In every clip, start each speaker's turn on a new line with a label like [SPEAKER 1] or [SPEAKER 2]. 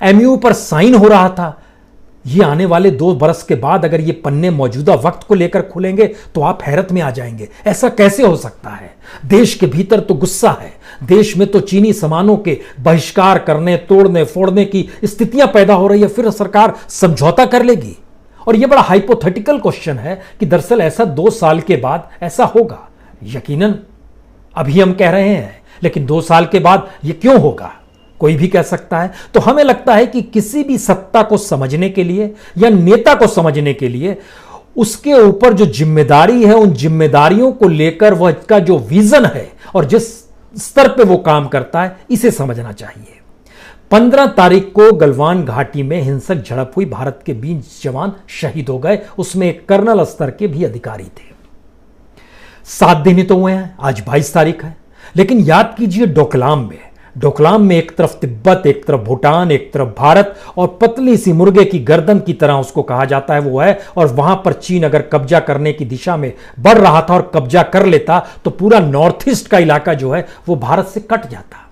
[SPEAKER 1] MU पर sign हो रहा था। ये आने वाले 2 बरस के बाद अगर ये पन्ने मौजूदा वक्त को लेकर खुलेंगे तो आप हैरत में आ जाएंगे। ऐसा कैसे हो सकता है? देश के भीतर तो गुस्सा है, देश में तो चीनी सामानों के बहिष्कार करने, तोड़ने फोड़ने की स्थितियां पैदा हो रही है, फिर सरकार समझौता कर लेगी। और यह बड़ा हाइपोथेटिकल क्वेश्चन है कि दरअसल ऐसा 2 साल के बाद ऐसा होगा। यकीनन अभी हम कह रहे हैं, लेकिन 2 साल के बाद यह क्यों होगा कोई भी कह सकता है। तो हमें लगता है कि किसी भी सत्ता को समझने के लिए या नेता को समझने के लिए उसके ऊपर जो जिम्मेदारी है, उन जिम्मेदारियों को लेकर वह का जो विजन है और जिस स्तर पे वो काम करता है, इसे समझना चाहिए। 15 तारीख को गलवान घाटी में हिंसक झड़प हुई, भारत के 20 जवान शहीद हो गए, उसमें एक कर्नल स्तर के भी अधिकारी थे। 7 दिन ही तो हुए हैं, आज 22 तारीख है। लेकिन याद कीजिए डोकलाम में एक तरफ तिब्बत, एक तरफ भूटान, एक तरफ भारत, और पतली सी मुर्गे की गर्दन की तरह उसको कहा जाता है वो है। और वहां पर चीन अगर कब्जा करने की दिशा में बढ़ रहा था और कब्जा कर लेता तो पूरा नॉर्थ ईस्ट का इलाका जो है वो भारत से कट जाता।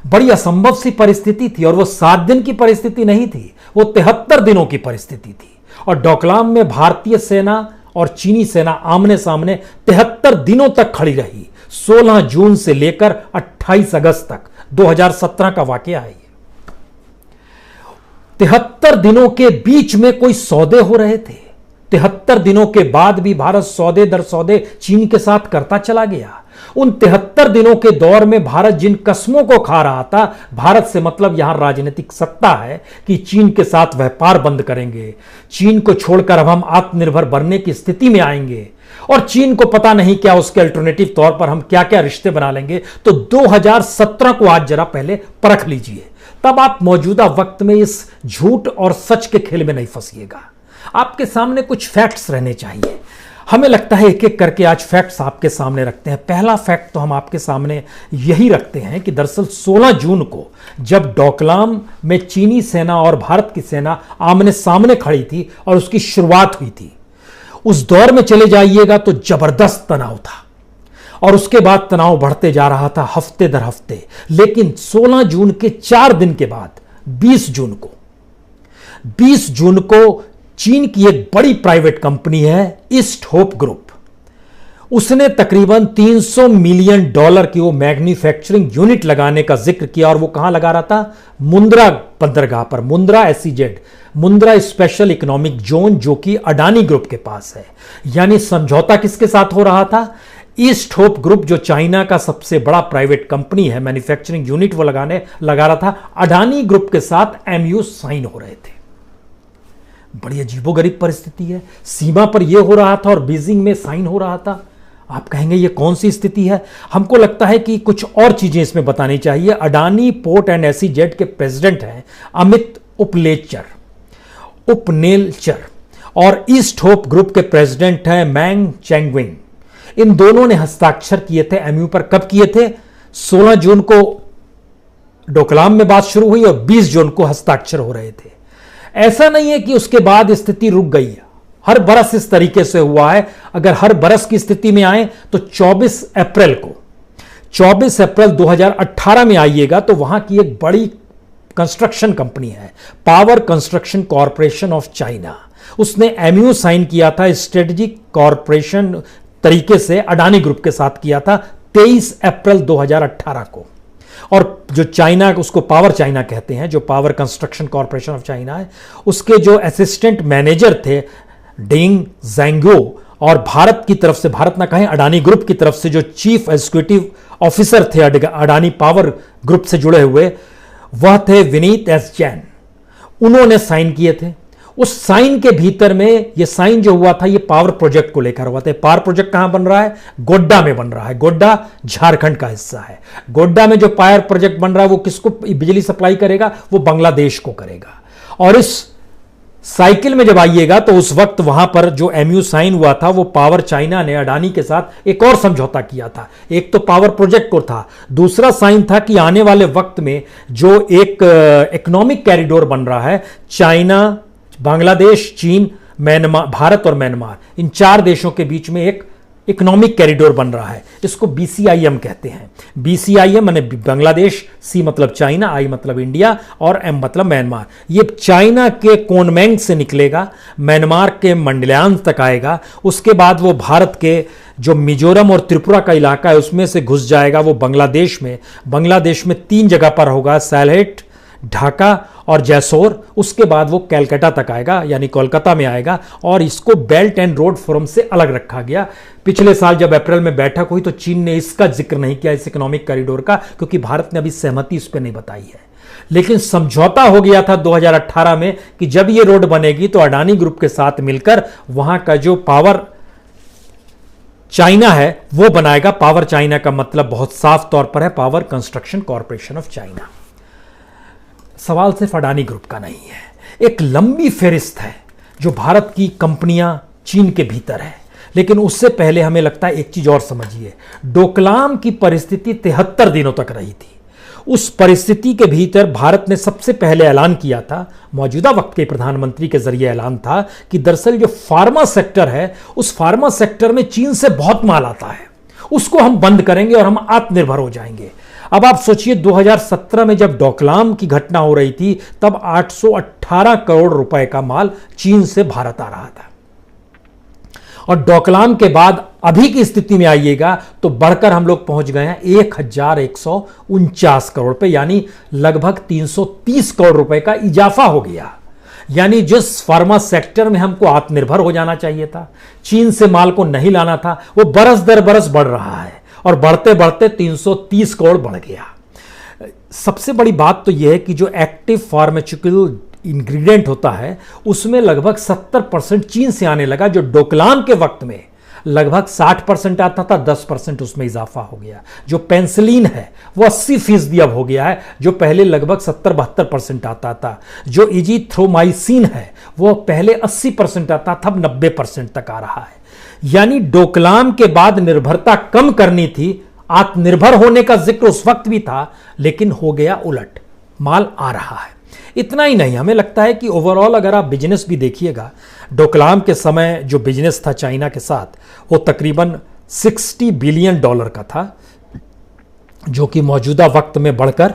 [SPEAKER 1] बड़ी असंभव सी परिस्थिति थी, और वो 7 दिन की परिस्थिति नहीं थी, वो 73 दिनों की परिस्थिति थी। और डोकलाम में भारतीय सेना और चीनी सेना आमने सामने 73 दिनों तक खड़ी रही। 16 जून से लेकर 28 अगस्त तक 2017 का वाकया है। 73 दिनों के बीच में कोई सौदे हो रहे थे। 73 दिनों के बाद भी भारत सौदे दर सौदे चीन के साथ करता चला गया। उन 73 दिनों के दौर में भारत जिन कस्मों को खा रहा था, भारत से मतलब यहां राजनीतिक सत्ता है कि चीन के साथ व्यापार बंद करेंगे, चीन को छोड़कर अब हम आत्मनिर्भर बनने की स्थिति में आएंगे, और चीन को पता नहीं क्या उसके अल्टरनेटिव तौर पर हम क्या क्या रिश्ते बना लेंगे। तो 2017 को आज जरा पहले परख लीजिए, तब आप मौजूदा वक्त में इस झूठ और सच के खेल में नहीं फंसिएगा। आपके सामने कुछ फैक्ट्स रहने चाहिए। हमें लगता है एक एक करके आज फैक्ट्स आपके सामने रखते हैं। पहला फैक्ट तो हम आपके सामने यही रखते हैं कि दरअसल 16 जून को जब डोकलाम में चीनी सेना और भारत की सेना आमने सामने खड़ी थी और उसकी शुरुआत हुई थी, उस दौर में चले जाइएगा तो जबरदस्त तनाव था, और उसके बाद तनाव बढ़ते जा रहा था हफ्ते दर हफ्ते। लेकिन 16 जून के 4 दिन के बाद 20 जून को चीन की एक बड़ी प्राइवेट कंपनी है ईस्ट होप ग्रुप, उसने तकरीबन $300 मिलियन की वो मैन्युफैक्चरिंग यूनिट लगाने का जिक्र किया। और वो कहां लगा रहा था? मुंद्रा बंदरगाह पर, Mundra SEZ, Mundra special economic zone, जो कि अडानी ग्रुप के पास है। यानी समझौता किसके साथ हो रहा था? ईस्ट होप ग्रुप, जो चाइना का सबसे बड़ा प्राइवेट कंपनी है, मैन्युफैक्चरिंग यूनिट वो लगा रहा था, अडानी ग्रुप के साथ MOU साइन हो रहे थे। बड़ी अजीबोगरीब परिस्थिति है। सीमा पर यह हो रहा था और बीजिंग में साइन हो रहा था। आप कहेंगे ये कौन सी स्थिति है? हमको लगता है कि कुछ और चीजें इसमें बतानी चाहिए। अडानी पोर्ट एंड SEZ के प्रेसिडेंट हैं अमित उपनेलचर, और ईस्ट होप ग्रुप के प्रेसिडेंट हैं मैंग चैंगविंग। इन दोनों ने हस्ताक्षर किए थे MOU पर। कब किए थे? 16 जून को डोकलाम में बात शुरू हुई और 20 जून को हस्ताक्षर हो रहे थे। ऐसा नहीं है कि उसके बाद स्थिति रुक गई है। हर बरस इस तरीके से हुआ है। अगर हर बरस की स्थिति में आए तो 24 अप्रैल 2018 में आइएगा तो वहां की एक बड़ी कंस्ट्रक्शन कंपनी है, power construction corporation of China, उसने MOU साइन किया था स्ट्रेटेजिक कॉरपोरेशन तरीके से अडानी ग्रुप के साथ किया था 23 अप्रैल 2018 को। और जो चाइना, उसको पावर चाइना कहते हैं, जो power construction corporation of China है, उसके जो असिस्टेंट मैनेजर थे डेंग ज़ैंगो, और भारत की तरफ से, भारत ना कहें अडानी ग्रुप की तरफ से जो चीफ एग्जीक्यूटिव ऑफिसर थे अडानी पावर ग्रुप से जुड़े हुए, वह थे विनीत S जैन। उन्होंने साइन किए थे। उस साइन के भीतर में, ये साइन जो हुआ था ये पावर प्रोजेक्ट को लेकर हुआ था। पावर प्रोजेक्ट कहां बन रहा है? गोड्डा में बन रहा है। गोड्डा झारखंड का हिस्सा है। गोड्डा में जो पावर प्रोजेक्ट बन रहा है वो किसको बिजली सप्लाई करेगा? वो बांग्लादेश को करेगा। और इस साइकिल में जब आइएगा तो उस वक्त वहां पर जो MOU साइन हुआ था वो पावर चाइना ने अडानी के साथ एक और समझौता किया था। एक तो पावर प्रोजेक्ट को था, दूसरा साइन था कि आने वाले वक्त में जो एक इकोनॉमिक कॉरिडोर बन रहा है, चाइना, बांग्लादेश, चीन, म्यांमार, भारत और म्यांमार, इन 4 देशों के बीच में एक इकोनॉमिक कॉरिडोर बन रहा है, इसको BCIM कहते हैं। BCIM माने बांग्लादेश, C मतलब चाइना, I मतलब इंडिया और M मतलब म्यांमार। ये चाइना के कोनमेंग से निकलेगा, म्यांमार के मंडल्यान तक आएगा, उसके बाद वो भारत के जो मिजोरम और त्रिपुरा का इलाका है उसमें से घुस जाएगा वो बांग्लादेश में। बांग्लादेश में 3 जगह पर होगा, सैलहेट, ढाका और जैसोर। उसके बाद वो कलकत्ता तक आएगा, यानी कोलकाता में आएगा, और इसको बेल्ट एंड रोड फोरम से अलग रखा गया। पिछले साल जब अप्रैल में बैठक हुई तो चीन ने इसका जिक्र नहीं किया, इस इकोनॉमिक कॉरिडोर का, क्योंकि भारत ने अभी सहमति इस पर नहीं बताई है। लेकिन समझौता हो गया था 2018 में कि जब ये रोड बनेगी तो अडानी ग्रुप के साथ मिलकर वहां का जो पावर चाइना है वो बनाएगा। पावर चाइना का मतलब बहुत साफ तौर पर है power construction corporation of China. सवाल सिर्फ अडानी ग्रुप का नहीं है, एक लंबी फेरिस्त है जो भारत की कंपनियां चीन के भीतर है। लेकिन उससे पहले हमें लगता है एक चीज और समझिए, डोकलाम की परिस्थिति 73 दिनों तक रही थी। उस परिस्थिति के भीतर भारत ने सबसे पहले ऐलान किया था, मौजूदा वक्त के प्रधानमंत्री के जरिए ऐलान था कि दरअसल जो फार्मा सेक्टर है उस फार्मा सेक्टर में चीन से बहुत माल आता है, उसको हम बंद करेंगे और हम आत्मनिर्भर हो जाएंगे। अब आप सोचिए 2017 में जब डोकलाम की घटना हो रही थी तब 818 करोड़ रुपए का माल चीन से भारत आ रहा था, और डोकलाम के बाद अभी की स्थिति में आइएगा तो बढ़कर हम लोग पहुंच गए हैं 1149 करोड़ पे, यानी लगभग 330 करोड़ रुपए का इजाफा हो गया। यानी जिस फार्मा सेक्टर में हमको आत्मनिर्भर हो जाना चाहिए था, चीन से माल को नहीं लाना था, वो बरस दर बरस बढ़ रहा है और बढ़ते बढ़ते 330 करोड़ बढ़ गया। सबसे बड़ी बात तो यह है कि जो एक्टिव फार्मास्यूटिकल इंग्रेडिएंट होता है उसमें लगभग 70% चीन से आने लगा, जो डोकलाम के वक्त में लगभग 60% आता था, 10% उसमें इजाफा हो गया। जो पेंसिलिन है वो 80% अब हो गया है, जो पहले लगभग 70-72% आता था। जो इजिथ्रोमाइसिन है वो पहले 80% आता था, अब 90% तक आ रहा है। यानी डोकलाम के बाद निर्भरता कम करनी थी, आत्मनिर्भर होने का जिक्र उस वक्त भी था, लेकिन हो गया उलट, माल आ रहा है। इतना ही नहीं, हमें लगता है कि ओवरऑल अगर आप बिजनेस भी देखिएगा, डोकलाम के समय जो बिजनेस था चाइना के साथ वो तकरीबन $60 बिलियन का था, जो कि मौजूदा वक्त में बढ़कर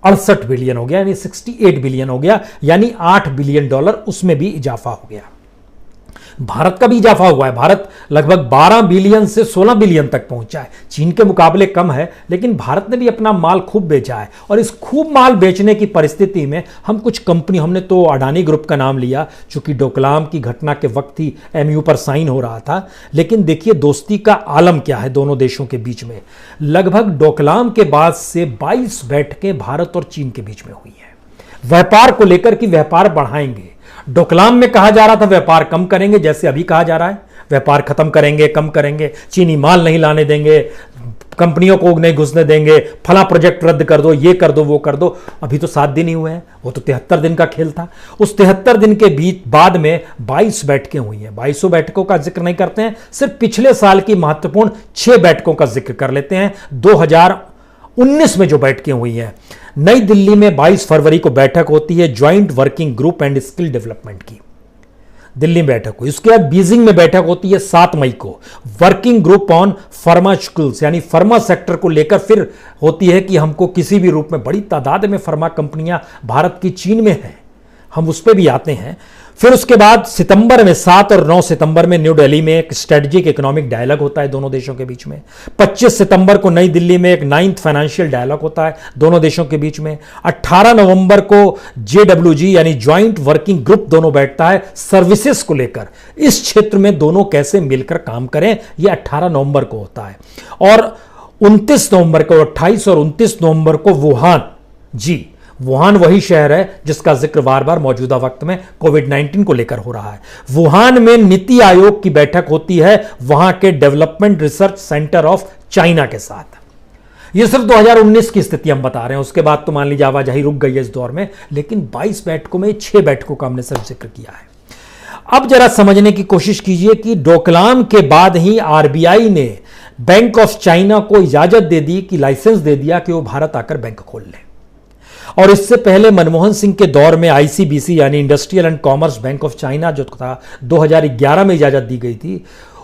[SPEAKER 1] 68 बिलियन हो गया, यानी 68 बिलियन हो गया, यानी $8 बिलियन उसमें भी इजाफा हो गया। भारत का भी इजाफा हुआ है, भारत लगभग 12 बिलियन से 16 बिलियन तक पहुंचा है, चीन के मुकाबले कम है, लेकिन भारत ने भी अपना माल खूब बेचा है। और इस खूब माल बेचने की परिस्थिति में हम कुछ कंपनी, हमने तो अडानी ग्रुप का नाम लिया चूंकि डोकलाम की घटना के वक्त ही MOU पर साइन हो रहा था, लेकिन देखिए दोस्ती का आलम क्या है दोनों देशों के बीच में। लगभग डोकलाम के बाद से 22 बैठकें भारत और चीन के बीच में हुई है व्यापार को लेकर कि व्यापार बढ़ाएंगे। डोकलाम में कहा जा रहा था व्यापार कम करेंगे, जैसे अभी कहा जा रहा है व्यापार खत्म करेंगे, कम करेंगे, चीनी माल नहीं लाने देंगे, कंपनियों को नहीं घुसने देंगे, फला प्रोजेक्ट रद्द कर दो, ये कर दो, वो कर दो। अभी तो 7 दिन ही हुए हैं, वो तो 73 दिन का खेल था। उस 73 दिन के बीच बाद में 22 बैठकें हुई हैं। 22 बैठकों का जिक्र नहीं करते हैं, सिर्फ पिछले साल की महत्वपूर्ण 6 बैठकों का जिक्र कर लेते हैं। 2019 में जो बैठकें हुई हैं, नई दिल्ली में 22 फरवरी को बैठक होती है joint working group and skill development की, दिल्ली में बैठक हुई। उसके बाद बीजिंग में बैठक होती है 7 मई को, वर्किंग ग्रुप ऑन फार्मास्यूटिकल्स, यानी फार्मा सेक्टर को लेकर फिर होती है कि हमको किसी भी रूप में, बड़ी तादाद में फार्मा कंपनियां भारत की चीन में हैं, हम उस पर भी आते हैं। फिर उसके बाद सितंबर में 7 और 9 सितंबर में न्यू दिल्ली में एक स्ट्रेटेजिक इकोनॉमिक डायलॉग होता है दोनों देशों के बीच में। 25 सितंबर को नई दिल्ली में एक 9th फाइनेंशियल डायलॉग होता है दोनों देशों के बीच में। 18 नवंबर को JWG यानी ज्वाइंट वर्किंग ग्रुप दोनों बैठता है सर्विसेज को लेकर, इस क्षेत्र में दोनों कैसे मिलकर काम करें, यह 18 नवंबर को होता है। और 29 नवंबर को, 28 और 29 नवंबर को वुहान वही शहर है जिसका जिक्र बार बार मौजूदा वक्त में कोविड-19 को लेकर हो रहा है। वुहान में नीति आयोग की बैठक होती है वहां के development research centre of China के साथ। यह सिर्फ 2019 की स्थिति हम बता रहे हैं, उसके बाद तो मान लीजिए आवाजाही रुक गई है इस दौर में, लेकिन 22 बैठकों में 6 बैठकों का हमने सिर्फ जिक्र किया है। अब जरा समझने की कोशिश कीजिए कि डोकलाम के बाद ही RBI ने बैंक ऑफ चाइना को इजाजत दे दी, कि लाइसेंस दे दिया कि वो भारत आकर बैंक खोल ले। और इससे पहले मनमोहन सिंह के दौर में ICBC यानी industrial and commerce bank of China जो था 2011 में इजाजत दी गई थी,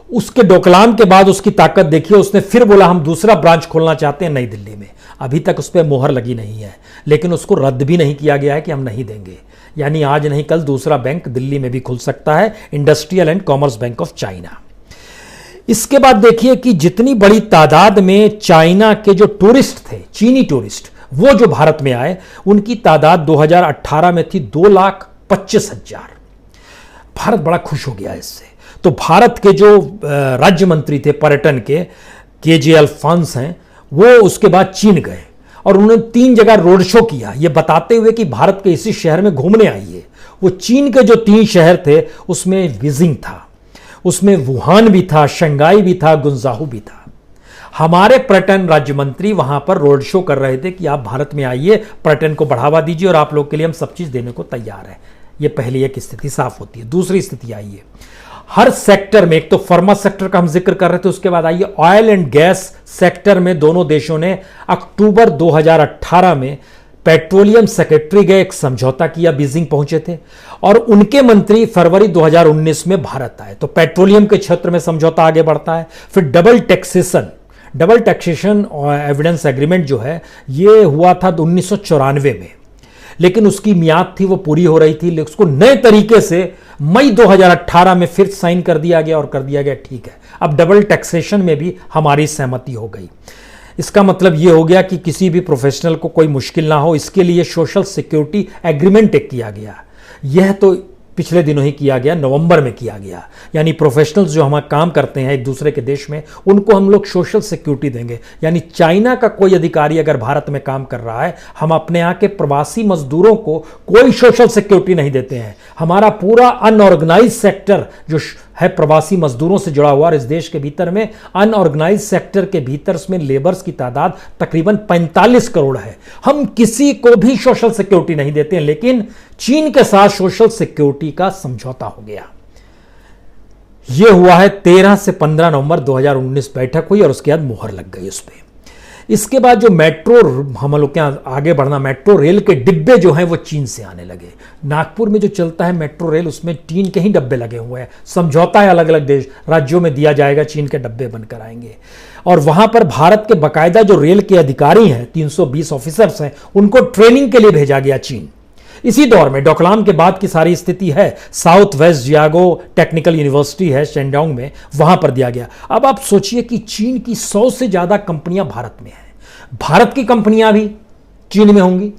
[SPEAKER 1] उसके डोकलाम के बाद उसकी ताकत देखिए, उसने फिर बोला हम दूसरा ब्रांच खोलना चाहते हैं नई दिल्ली में। अभी तक उस पर मोहर लगी नहीं है, लेकिन उसको रद्द भी नहीं किया गया है कि हम नहीं देंगे। यानी आज नहीं कल दूसरा बैंक दिल्ली में भी खुल सकता है, industrial and commerce bank of China. इसके बाद देखिए कि जितनी बड़ी तादाद में चाइना के जो टूरिस्ट थे, चीनी टूरिस्ट, वो जो भारत में आए, उनकी तादाद 2018 में थी 2,25,000। भारत बड़ा खुश हो गया इससे। तो भारत के जो राज्य मंत्री थे पर्यटन के अल्फांस हैं, वो उसके बाद चीन गए और उन्होंने 3 जगह रोड शो किया, ये बताते हुए कि भारत के इसी शहर में घूमने आइए। वो चीन के जो 3 शहर थे उसमें बीजिंग था, उसमें वुहान भी था, शंघाई भी था, गुंजाहू भी था। हमारे पर्यटन राज्य मंत्री वहां पर रोड शो कर रहे थे कि आप भारत में आइए, पर्यटन को बढ़ावा दीजिए और आप लोग के लिए हम सब चीज देने को तैयार हैं। ये पहली एक स्थिति साफ होती है। दूसरी स्थिति आइए, हर सेक्टर में, एक तो फार्मा सेक्टर का हम जिक्र कर रहे थे, उसके बाद आइए ऑयल एंड गैस सेक्टर में दोनों देशों ने अक्टूबर 2018 में पेट्रोलियम सेक्रेटरी गए, एक समझौता किया, बीजिंग पहुंचे थे और उनके मंत्री फरवरी 2019 में भारत आए। तो पेट्रोलियम के क्षेत्र में समझौता आगे बढ़ता है। फिर डबल टैक्सेशन और एविडेंस एग्रीमेंट जो है ये हुआ था 1994 में, लेकिन उसकी मियाद थी वो पूरी हो रही थी, लेकिन उसको नए तरीके से मई 2018 में फिर साइन कर दिया गया और कर दिया गया ठीक है, अब डबल टैक्सेशन में भी हमारी सहमति हो गई। इसका मतलब ये हो गया कि किसी भी प्रोफेशनल को कोई मुश्किल ना हो, इसके लिए सोशल सिक्योरिटी एग्रीमेंट एक किया गया। यह तो पिछले दिनों ही किया गया, नवंबर में किया गया। यानी प्रोफेशनल्स जो हमारा काम करते हैं एक दूसरे के देश में, उनको हम लोग सोशल सिक्योरिटी देंगे। यानी चाइना का कोई अधिकारी अगर भारत में काम कर रहा है, हम अपने यहाँ के प्रवासी मजदूरों को कोई सोशल सिक्योरिटी नहीं देते हैं। हमारा पूरा अनऑर्गेनाइज सेक्टर जो है प्रवासी मजदूरों से जुड़ा हुआ, और इस देश के भीतर में अनऑर्गेनाइज सेक्टर के भीतर में लेबर्स की तादाद तकरीबन 45 करोड़ है। हम किसी को भी सोशल सिक्योरिटी नहीं देते हैं, लेकिन चीन के साथ सोशल सिक्योरिटी का समझौता हो गया। यह हुआ है 13 से 15 नवंबर 2019 बैठक हुई और उसके बाद मुहर लग गई उस पर। इसके बाद जो मेट्रो, हम लोग क्या आगे बढ़ना, मेट्रो रेल के डिब्बे जो हैं वो चीन से आने लगे। नागपुर में जो चलता है मेट्रो रेल, उसमें चीन के ही डब्बे लगे हुए हैं। समझौता है, अलग अलग देश राज्यों में दिया जाएगा, चीन के डब्बे बनकर आएंगे और वहां पर भारत के बाकायदा जो रेल के अधिकारी हैं, 320 ऑफिसर्स हैं, उनको ट्रेनिंग के लिए भेजा गया चीन। इसी दौर में डोकलाम के बाद की सारी स्थिति है, साउथ वेस्ट जियागो टेक्निकल यूनिवर्सिटी है शेंडोंग में, वहां पर दिया गया। अब आप सोचिए कि चीन की 100 से ज्यादा कंपनियां भारत में हैं, भारत की कंपनियां भी चीन में होंगी।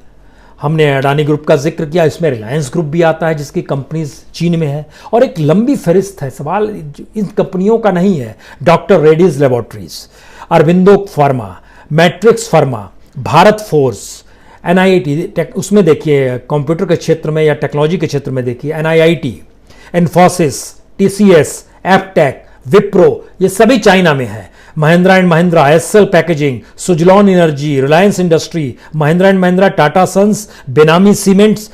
[SPEAKER 1] हमने अडानी ग्रुप का जिक्र किया, इसमें रिलायंस ग्रुप भी आता है जिसकी कंपनीज चीन में है और एक लंबी फहरिस्त है। सवाल इन कंपनियों का नहीं है, doctor Reddy's laboratories, Aurobindo pharma, matrix pharma, Bharat force, NIIT, उसमें देखिए कंप्यूटर के क्षेत्र में या टेक्नोलॉजी के क्षेत्र में देखिए NIIT, इन्फोसिस, TCS, एप्टेक, विप्रो, ये सभी चाइना में है। Mahindra and Mahindra, SL packaging, Suzlon energy, Reliance industry, Mahindra and Mahindra, Tata sons, बेनामी सीमेंट्स,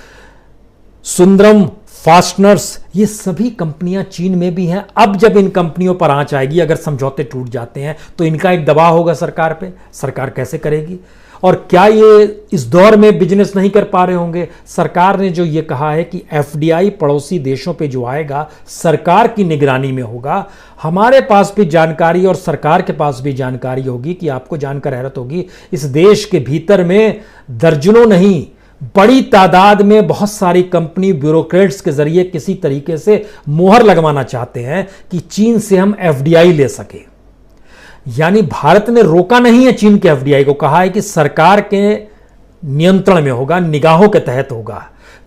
[SPEAKER 1] सुंदरम फास्टनर्स, ये सभी कंपनियां चीन में भी हैं। अब जब इन कंपनियों पर आंच आएगी, अगर समझौते टूट जाते हैं तो इनका एक दबाव होगा सरकार पे। सरकार कैसे करेगी? और क्या ये इस दौर में बिजनेस नहीं कर पा रहे होंगे? सरकार ने जो ये कहा है कि FDI पड़ोसी देशों पे जो आएगा सरकार की निगरानी में होगा। हमारे पास भी जानकारी और सरकार के पास भी जानकारी होगी कि आपको जानकर हैरत होगी, इस देश के भीतर में दर्जनों नहीं, बड़ी तादाद में बहुत सारी कंपनी ब्यूरोक्रेट्स के जरिए किसी तरीके से मोहर लगवाना चाहते हैं कि चीन से हम FDI ले सके। यानी भारत ने रोका नहीं है चीन के FDI को, कहा है कि सरकार के नियंत्रण में होगा, निगाहों के तहत होगा,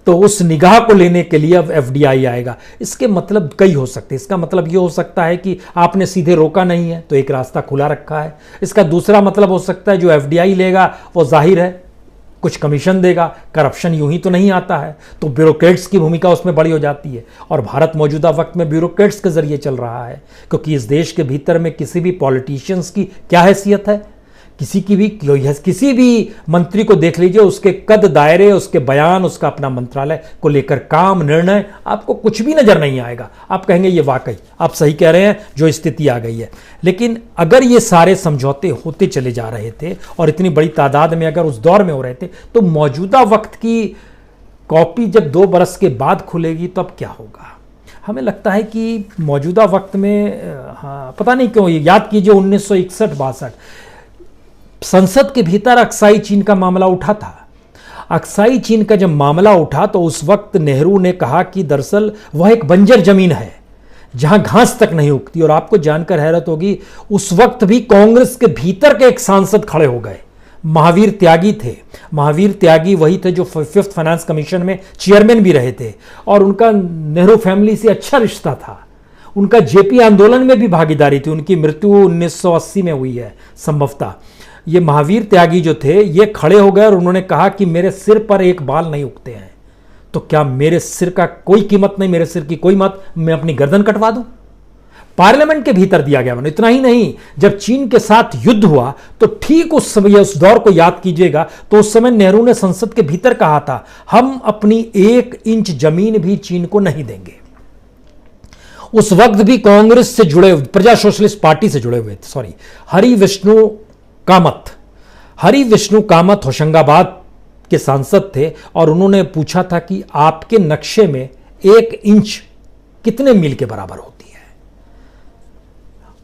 [SPEAKER 1] तो उस निगाह को लेने के लिए अब FDI आएगा। इसके मतलब कई हो सकते हैं। इसका मतलब यह हो सकता है कि आपने सीधे रोका नहीं है तो एक रास्ता खुला रखा है। इसका दूसरा मतलब हो सकता है जो FDI लेगा वो जाहिर है कुछ कमीशन देगा, करप्शन यूं ही तो नहीं आता है, तो ब्यूरोक्रेट्स की भूमिका उसमें बड़ी हो जाती है। और भारत मौजूदा वक्त में ब्यूरोक्रेट्स के जरिए चल रहा है, क्योंकि इस देश के भीतर में किसी भी पॉलिटिशियंस की क्या हैसियत है, किसी भी मंत्री को देख लीजिए, उसके कद दायरे, उसके बयान, उसका अपना मंत्रालय को लेकर काम, निर्णय, आपको कुछ भी नजर नहीं आएगा। आप कहेंगे ये वाकई आप सही कह रहे हैं, जो स्थिति आ गई है। लेकिन अगर ये सारे समझौते होते चले जा रहे थे और इतनी बड़ी तादाद में अगर उस दौर में हो रहे थे, तो मौजूदा वक्त की कॉपी जब 2 बरस के बाद खुलेगी तो अब क्या होगा? हमें लगता है कि मौजूदा वक्त में हाँ, पता नहीं क्यों, याद कीजिए 1961-62 संसद के भीतर अक्साई चीन का मामला उठा था। अक्साई चीन का जब मामला उठा तो उस वक्त नेहरू ने कहा कि दरअसल वह एक बंजर जमीन है जहां घास तक नहीं उगती। और आपको जानकर हैरत होगी, उस वक्त भी कांग्रेस के भीतर के एक सांसद खड़े हो गए, महावीर त्यागी थे। महावीर त्यागी वही थे जो फिफ्थ फाइनेंस कमीशन में चेयरमैन भी रहे थे और उनका नेहरू फैमिली से अच्छा रिश्ता था। उनका जेपी आंदोलन में भी भागीदारी थी। उनकी मृत्यु 1980 में हुई है संभवतः। ये महावीर त्यागी जो थे ये खड़े हो गए और उन्होंने कहा कि मेरे सिर पर एक बाल नहीं उगते हैं, तो क्या मेरे सिर का कोई कीमत नहीं, मेरे सिर की कोई मत, मैं अपनी गर्दन कटवा दूं? पार्लियामेंट के भीतर दिया गया। इतना ही नहीं, जब चीन के साथ युद्ध हुआ तो ठीक उस समय, उस दौर को याद कीजिएगा, तो उस समय नेहरू ने संसद के भीतर कहा था हम अपनी 1 इंच जमीन भी चीन को नहीं देंगे। उस वक्त भी कांग्रेस से जुड़े, प्रजा सोशलिस्ट पार्टी से जुड़े हुए थे, हरि विष्णु कामत होशंगाबाद के सांसद थे और उन्होंने पूछा था कि आपके नक्शे में 1 इंच कितने मील के बराबर होती है।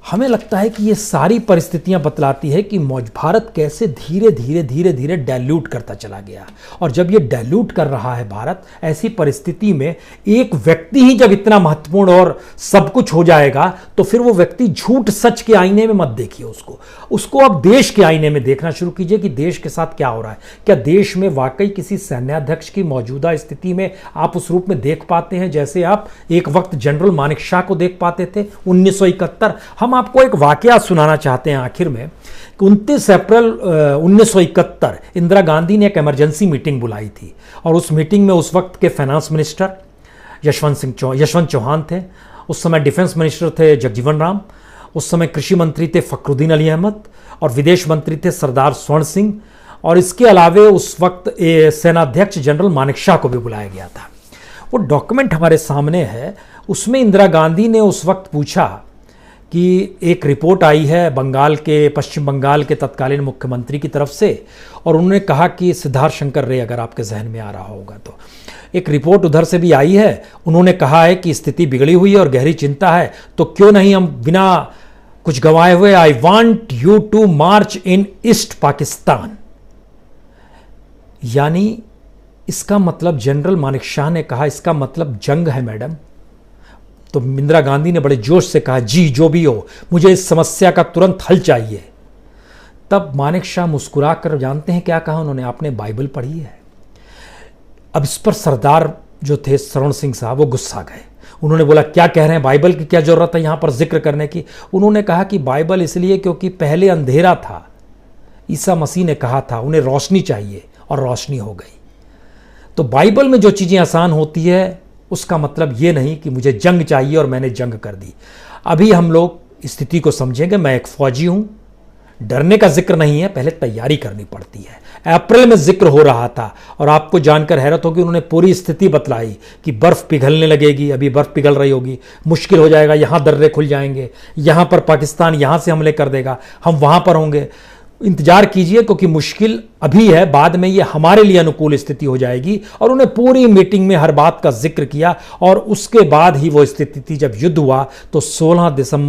[SPEAKER 1] हमें लगता है कि ये सारी परिस्थितियां बतलाती है कि भारत कैसे धीरे धीरे डाइल्यूट करता चला गया। और जब ये डाइल्यूट कर रहा है भारत, ऐसी परिस्थिति में एक व्यक्ति ही जब इतना महत्वपूर्ण और सब कुछ हो जाएगा तो फिर वो व्यक्ति झूठ सच के आईने में मत देखिए उसको अब देश के आईने में देखना शुरू कीजिए कि देश के साथ क्या हो रहा है। क्या देश में वाकई किसी सैन्याध्यक्ष की मौजूदा स्थिति में आप उस रूप में देख पाते हैं जैसे आप एक वक्त जनरल मानेकशॉ को देख पाते थे 1971? हम आपको एक वाकया सुनाना चाहते हैं आखिर में कि 29 अप्रैल 1971 इंदिरा गांधी ने एक इमरजेंसी मीटिंग बुलाई थी और उस मीटिंग में उस वक्त के फाइनेंस मिनिस्टर यशवंत चौहान थे, उस समय डिफेंस मिनिस्टर थे जगजीवन राम, उस समय कृषि मंत्री थे फखरुद्दीन अली अहमद और विदेश मंत्री थे सरदार स्वर्ण सिंह, और इसके अलावे उस वक्त सेनाध्यक्ष जनरल मानेकशॉ को भी बुलाया गया था। वो डॉक्यूमेंट हमारे सामने है। उसमें इंदिरा गांधी ने उस वक्त पूछा कि एक रिपोर्ट आई है पश्चिम बंगाल के तत्कालीन मुख्यमंत्री की तरफ से, और उन्होंने कहा कि सिद्धार्थ शंकर रे, अगर आपके जहन में आ रहा होगा तो, एक रिपोर्ट उधर से भी आई है। उन्होंने कहा है कि स्थिति बिगड़ी हुई है और गहरी चिंता है, तो क्यों नहीं हम बिना कुछ गंवाए हुए I want you to march in east Pakistan. यानी इसका मतलब, जनरल मानेकशॉ ने कहा इसका मतलब जंग है मैडम। तो इंदिरा गांधी ने बड़े जोश से कहा जी जो भी हो, मुझे इस समस्या का तुरंत हल चाहिए। तब मानेकशॉ मुस्कुराकर, जानते हैं क्या कहा उन्होंने? आपने बाइबल पढ़ी है? अब इस पर सरदार जो थे स्वर्ण सिंह साहब वो गुस्सा गए। उन्होंने बोला क्या कह रहे हैं, बाइबल की क्या जरूरत है यहां पर जिक्र करने की? उन्होंने कहा कि बाइबल इसलिए क्योंकि पहले अंधेरा था, ईसा मसीह ने कहा था उन्हें रोशनी चाहिए और रोशनी हो गई। तो बाइबल में जो चीजें आसान होती है उसका मतलब ये नहीं कि मुझे जंग चाहिए और मैंने जंग कर दी। अभी हम लोग स्थिति को समझेंगे। मैं एक फौजी हूं, डरने का जिक्र नहीं है, पहले तैयारी करनी पड़ती है। अप्रैल में जिक्र हो रहा था और आपको जानकर हैरत होगी, उन्होंने पूरी स्थिति बतलाई कि बर्फ पिघलने लगेगी, अभी बर्फ पिघल रही होगी, मुश्किल हो जाएगा, यहां दर्रे खुल जाएंगे, यहां पर पाकिस्तान यहां से हमले कर देगा, हम वहां पर होंगे। इंतजार कीजिए क्योंकि मुश्किल अभी है, बाद में ये हमारे लिए अनुकूल स्थिति हो जाएगी। और उन्हें पूरी मीटिंग में हर बात का जिक्र किया और उसके बाद ही वो स्थिति थी जब युद्ध हुआ। तो 16 दिसंबर